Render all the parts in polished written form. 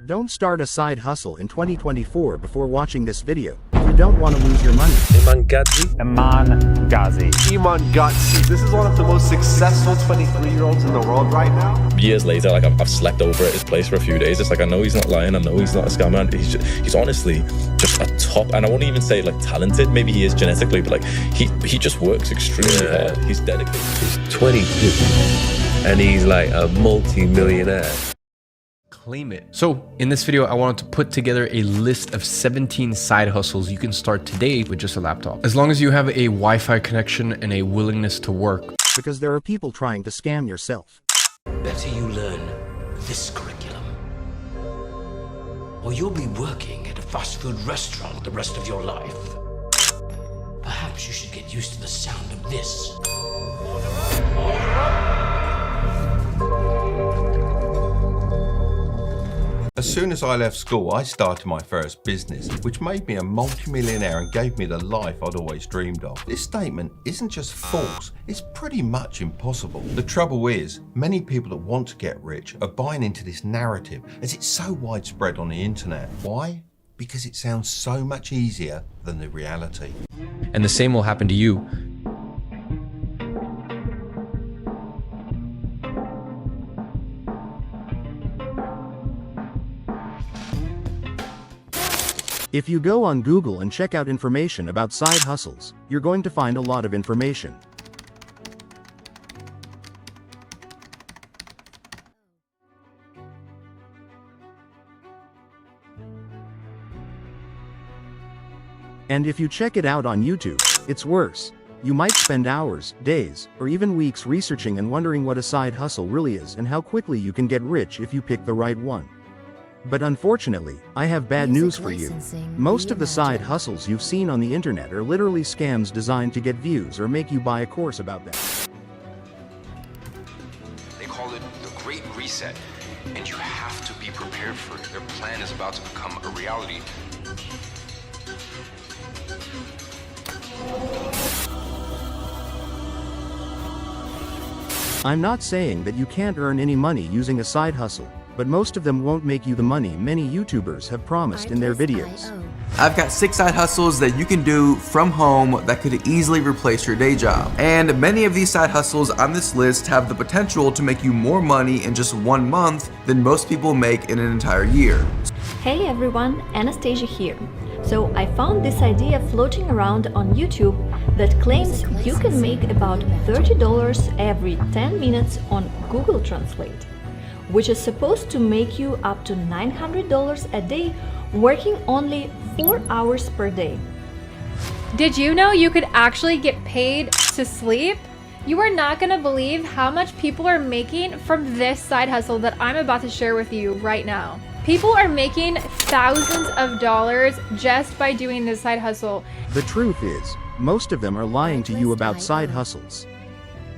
Don't start a side hustle in 2024 before watching this video. You don't want to lose your money. Iman Gadzhi. Iman Ghazi. Iman Gadzhi. This is one of the most successful 23-year-olds in the world right now. Years later, like I've slept over at his place for a few days. It's like I know he's not lying. I know he's not a scammer. He's honestly just a top. And I won't even say like talented. Maybe he is genetically, but like he just works extremely hard. He's dedicated. He's 22, and he's like a multi-millionaire. Claim it. So in this video, I wanted to put together a list of 17 side hustles you can start today with just a laptop. As long as you have a Wi-Fi connection and a willingness to work. Because there are people trying to scam yourself. Better you learn this curriculum, or you'll be working at a fast food restaurant the rest of your life. Perhaps you should get used to the sound of this. As soon as I left school, I started my first business, which made me a multimillionaire and gave me the life I'd always dreamed of. This statement isn't just false, it's pretty much impossible. The trouble is, many people that want to get rich are buying into this narrative as it's so widespread on the internet. Why? Because it sounds so much easier than the reality. And the same will happen to you. If you go on Google and check out information about side hustles, you're going to find a lot of information. And if you check it out on YouTube, it's worse. You might spend hours, days, or even weeks researching and wondering what a side hustle really is and how quickly you can get rich if you pick the right one. But unfortunately, I have bad news for you. Most of the side hustles you've seen on the internet are literally scams designed to get views or make you buy a course about them. They call it the Great Reset, and you have to be prepared for it. Their plan is about to become a reality. I'm not saying that you can't earn any money using a side hustle, but most of them won't make you the money many YouTubers have promised in their videos. I've got 6 side hustles that you can do from home that could easily replace your day job. And many of these side hustles on this list have the potential to make you more money in just 1 month than most people make in an entire year. Hey everyone, Anastasia here. So I found this idea floating around on YouTube that claims you can make about $30 every 10 minutes on Google Translate, which is supposed to make you up to $900 a day working only 4 hours per day. Did you know you could actually get paid to sleep? You are not going to believe how much people are making from this side hustle that I'm about to share with you right now. People are making thousands of dollars just by doing this side hustle. The truth is, most of them are lying to you about side hustles.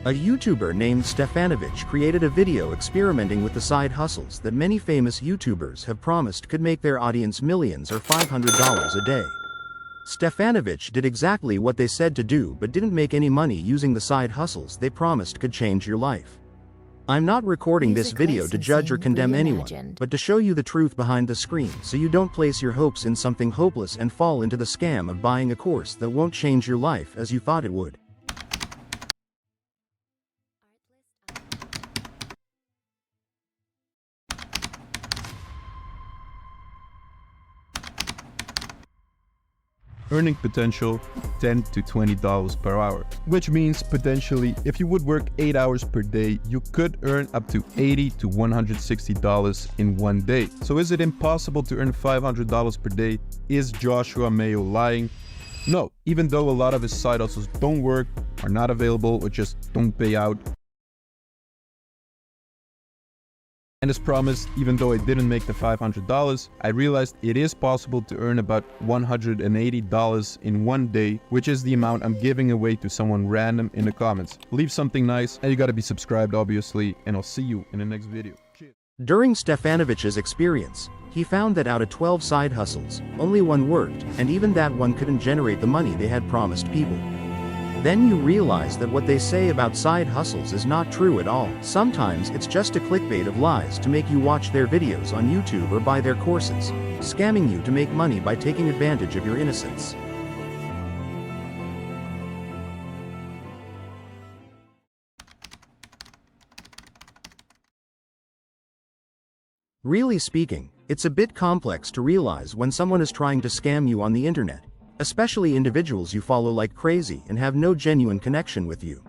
A YouTuber named Stefanovich created a video experimenting with the side hustles that many famous YouTubers have promised could make their audience millions or $500 a day. Stefanovich did exactly what they said to do but didn't make any money using the side hustles they promised could change your life. I'm not recording this video to judge or condemn anyone, but to show you the truth behind the screen so you don't place your hopes in something hopeless and fall into the scam of buying a course that won't change your life as you thought it would. Earning potential $10 to $20 per hour, which means potentially if you would work 8 hours per day, you could earn up to $80 to $160 in 1 day. So is it impossible to earn $500 per day? Is Joshua Mayo lying? No, even though a lot of his side hustles don't work, are not available, or just don't pay out. And as promised, even though I didn't make the $500, I realized it is possible to earn about $180 in 1 day, which is the amount I'm giving away to someone random in the comments. Leave something nice, and you gotta be subscribed obviously, and I'll see you in the next video. Cheers. During Stefanovich's experience, he found that out of 12 side hustles, only one worked, and even that one couldn't generate the money they had promised people. Then you realize that what they say about side hustles is not true at all. Sometimes it's just a clickbait of lies to make you watch their videos on YouTube or buy their courses, scamming you to make money by taking advantage of your innocence. Really speaking, it's a bit complex to realize when someone is trying to scam you on the internet, especially individuals you follow like crazy and have no genuine connection with you.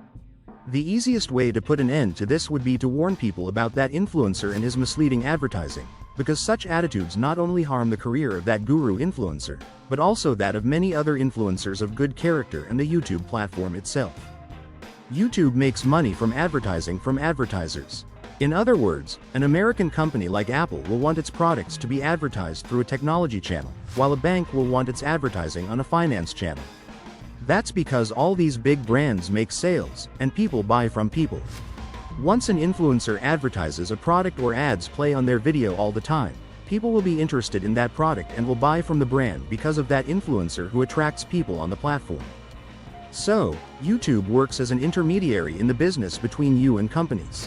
The easiest way to put an end to this would be to warn people about that influencer and his misleading advertising, because such attitudes not only harm the career of that guru influencer, but also that of many other influencers of good character and the YouTube platform itself. YouTube makes money from advertising from advertisers. In other words, an American company like Apple will want its products to be advertised through a technology channel, while a bank will want its advertising on a finance channel. That's because all these big brands make sales, and people buy from people. Once an influencer advertises a product or ads play on their video all the time, people will be interested in that product and will buy from the brand because of that influencer who attracts people on the platform. So, YouTube works as an intermediary in the business between you and companies.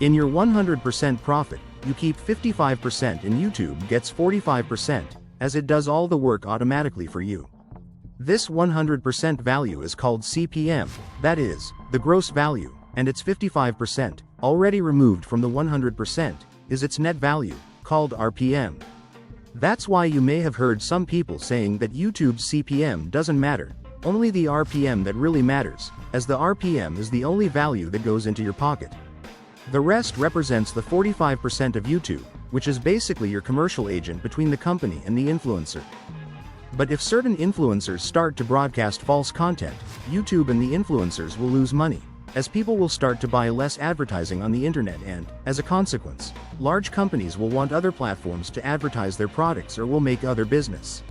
In your 100% profit, you keep 55% and YouTube gets 45%, as it does all the work automatically for you. This 100% value is called CPM, that is, the gross value, and its 55%, already removed from the 100%, is its net value, called RPM. That's why you may have heard some people saying that YouTube's CPM doesn't matter, only the RPM that really matters, as the RPM is the only value that goes into your pocket. The rest represents the 45% of YouTube, which is basically your commercial agent between the company and the influencer. But if certain influencers start to broadcast false content, YouTube and the influencers will lose money, as people will start to buy less advertising on the internet and, as a consequence, large companies will want other platforms to advertise their products or will make other business.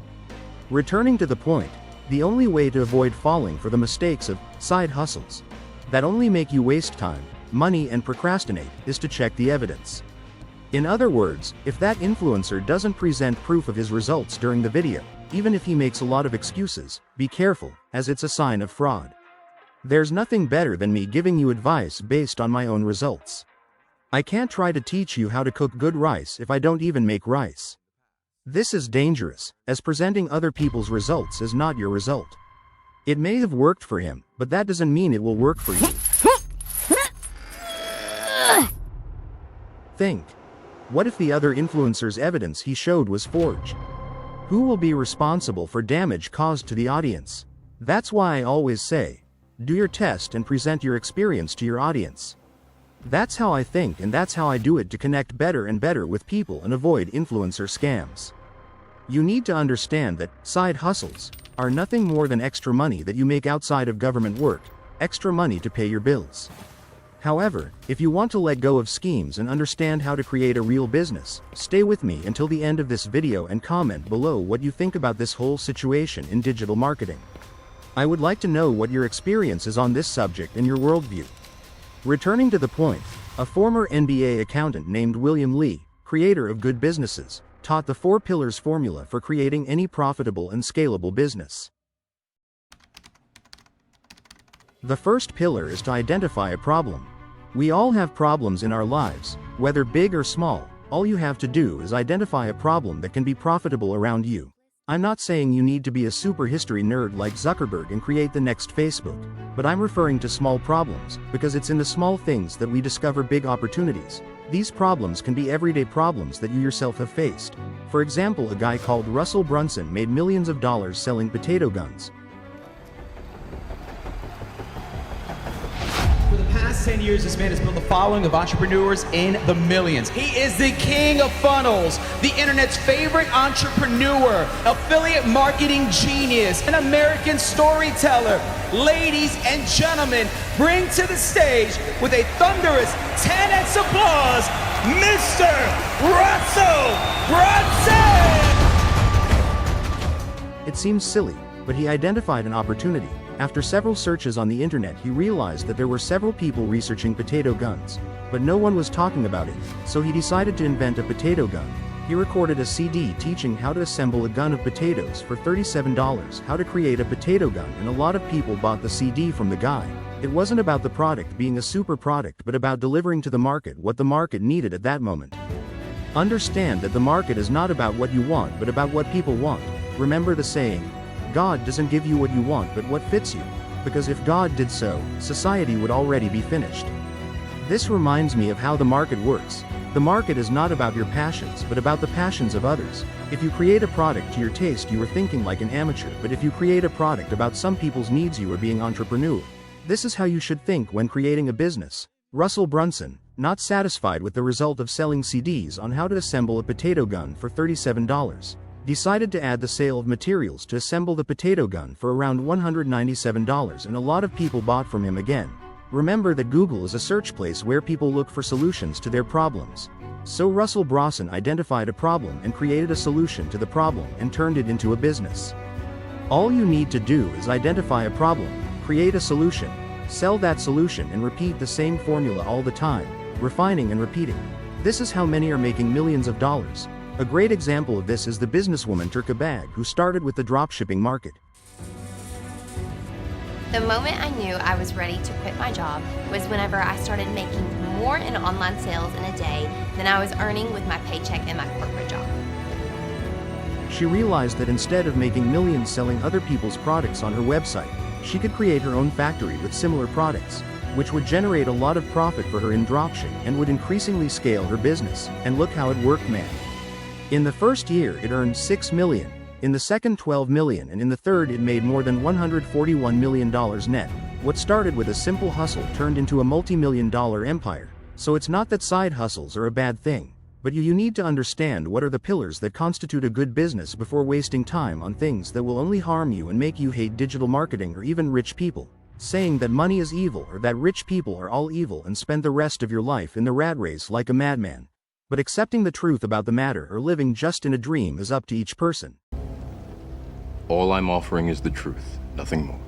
Returning to the point, the only way to avoid falling for the mistakes of side hustles that only make you waste time, money and procrastinate is to check the evidence. In other words, if that influencer doesn't present proof of his results during the video, even if he makes a lot of excuses, be careful, as it's a sign of fraud. There's nothing better than me giving you advice based on my own results. I can't try to teach you how to cook good rice if I don't even make rice. This is dangerous, as presenting other people's results is not your result. It may have worked for him, but that doesn't mean it will work for you. Think. What if the other influencer's evidence he showed was forged? Who will be responsible for damage caused to the audience? That's why I always say, do your test and present your experience to your audience. That's how I think and that's how I do it to connect better and better with people and avoid influencer scams. You need to understand that side hustles are nothing more than extra money that you make outside of government work, extra money to pay your bills. However, if you want to let go of schemes and understand how to create a real business, stay with me until the end of this video and comment below what you think about this whole situation in digital marketing. I would like to know what your experience is on this subject and your worldview. Returning to the point, a former NBA accountant named William Lee, creator of Good Businesses, taught the 4 pillars formula for creating any profitable and scalable business. The first pillar is to identify a problem. We all have problems in our lives, whether big or small. All you have to do is identify a problem that can be profitable around you. I'm not saying you need to be a super history nerd like Zuckerberg and create the next Facebook, but I'm referring to small problems, because it's in the small things that we discover big opportunities. These problems can be everyday problems that you yourself have faced. For example, a guy called Russell Brunson made millions of dollars selling potato guns. For the past 10 years, this man has built a following of entrepreneurs in the millions. He is the king of funnels, the internet's favorite entrepreneur, affiliate marketing genius, an American storyteller. Ladies and gentlemen, bring to the stage with a thunderous 10x applause, Mr. Russell Brunson! It seems silly, but he identified an opportunity. After several searches on the internet, he realized that there were several people researching potato guns, but no one was talking about it, so he decided to invent a potato gun. He recorded a CD teaching how to assemble a gun of potatoes for $37, how to create a potato gun, and a lot of people bought the CD from the guy. It wasn't about the product being a super product, but about delivering to the market what the market needed at that moment. Understand that the market is not about what you want, but about what people want. Remember the saying, God doesn't give you what you want, but what fits you. Because if God did so, society would already be finished. This reminds me of how the market works. The market is not about your passions, but about the passions of others. If you create a product to your taste, you are thinking like an amateur, but if you create a product about some people's needs, you are being entrepreneurial. This is how you should think when creating a business. Russell Brunson, not satisfied with the result of selling CDs on how to assemble a potato gun for $37, decided to add the sale of materials to assemble the potato gun for around $197, and a lot of people bought from him again. Remember that Google is a search place where people look for solutions to their problems. So Russell Brunson identified a problem and created a solution to the problem and turned it into a business. All you need to do is identify a problem, create a solution, sell that solution, and repeat the same formula all the time, refining and repeating. This is how many are making millions of dollars. A great example of this is the businesswoman Turka Bag, who started with the dropshipping market. The moment I knew I was ready to quit my job was whenever I started making more in online sales in a day than I was earning with my paycheck in my corporate job. She realized that instead of making millions selling other people's products on her website, she could create her own factory with similar products, which would generate a lot of profit for her in dropshipping and would increasingly scale her business. And look how it worked, man. In the first year it earned $6 million, in the second $12 million, and in the third it made more than $141 million net. What started with a simple hustle turned into a multi-million-dollar empire. So it's not that side hustles are a bad thing, but you need to understand what are the pillars that constitute a good business before wasting time on things that will only harm you and make you hate digital marketing or even rich people. Saying that money is evil or that rich people are all evil and spend the rest of your life in the rat race like a madman. But accepting the truth about the matter or living just in a dream is up to each person. All I'm offering is the truth, nothing more.